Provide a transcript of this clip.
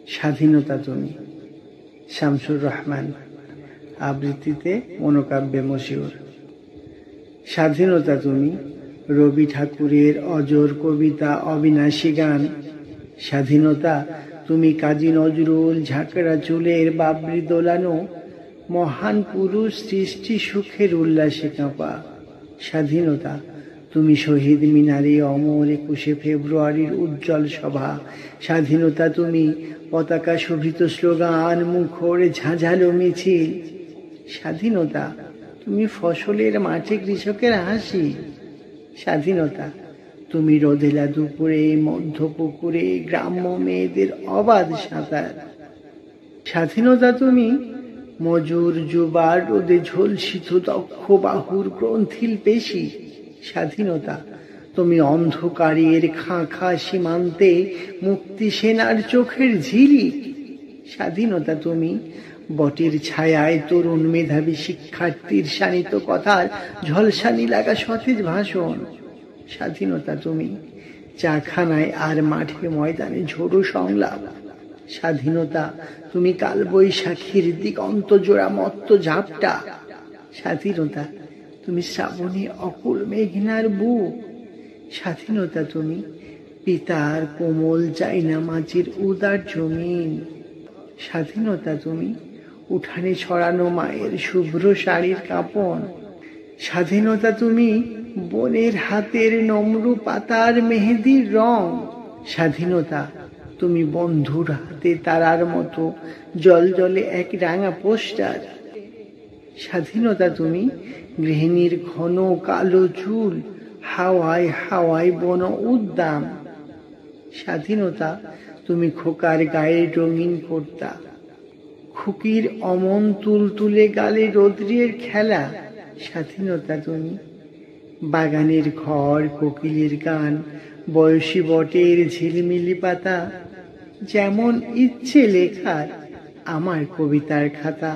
স্বাধীনতা তুমি। শামসুর রহমান, আবৃত্তিতে মনোকাব্যে মশিউর। স্বাধীনতা তুমি, রবি ঠাকুরের অজর কবিতা, অবিনাশী গান। স্বাধীনতা তুমি, কাজী নজরুল ঝাঁকড়া চুলের বাবরি দোলানো মহান পুরুষ সৃষ্টি সুখের উল্লাসে কাঁপা। স্বাধীনতা তুমি, শহীদ মিনারে অমর 21শে ফেব্রুয়ারির উজ্জ্বল সভা। স্বাধীনতা তুমি, পতাকা শোভিত স্লোগান, মুখর ঝাঁঝালো মিছিল। স্বাধীনতা তুমি, ফসলের মাঠে কৃষকের হাসি। স্বাধীনতা তুমি, রোদেলা দুপুরে মধ্য পুকুরে গ্রাম্য মেয়েদের অবাধ সাঁতার। স্বাধীনতা তুমি, মজুর যুবার রোদে ঝলসিত দক্ষ বাহুর গ্রন্থিল পেশি। স্বাধীনতা তুমি, অন্ধকারের খাঁ খাঁ সীমান্তে মুক্তি সেনার চোখের ঝিলিক। স্বাধীনতা তুমি, বটের ছায়ায় তরুণ মেধাবী শিক্ষার্থীর শানিত কথার ঝলসানি লাগা সতেজ ভাষণ। স্বাধীনতা তুমি, চাখানায় আর মাঠে ময়দানে ঝোড়ো সংলাপ। স্বাধীনতা তুমি, কালবৈশাখীর দিগন্ত জোড়া মত্ত ঝাপটা। স্বাধীনতা তুমি, শ্রাবণী অকুল মেঘনার বুক। স্বাধীনতা তুমি, পিতার কোমল চাইনা মাঝির উদার জমিন। স্বাধীনতা তুমি, উঠানে ছড়ানো মায়ের শুভ্র শাড়ির কাঁপন। স্বাধীনতা তুমি, বনের হাতের নম্র পাতার মেহেদির রং। স্বাধীনতা তুমি, বন্ধুর হাতে তারার মতো জল জলে এক রাঙা পোস্টার। স্বাধীনতা তুমি, গৃহিণীর ঘন কালো চুল, হাওয়ায় হাওয়ায় বন উদ্দাম। স্বাধীনতা তুমি, খোকার গায়ে রঙিন কর্তা, খুকির অমন তুলতুলে গালে রৌদ্রের খেলা। স্বাধীনতা তুমি, বাগানের ঘর, কোকিলের গান, বয়সী বটের ঝিলমিলি পাতা। যেমন ইচ্ছে লেখার আমার কবিতার খাতা।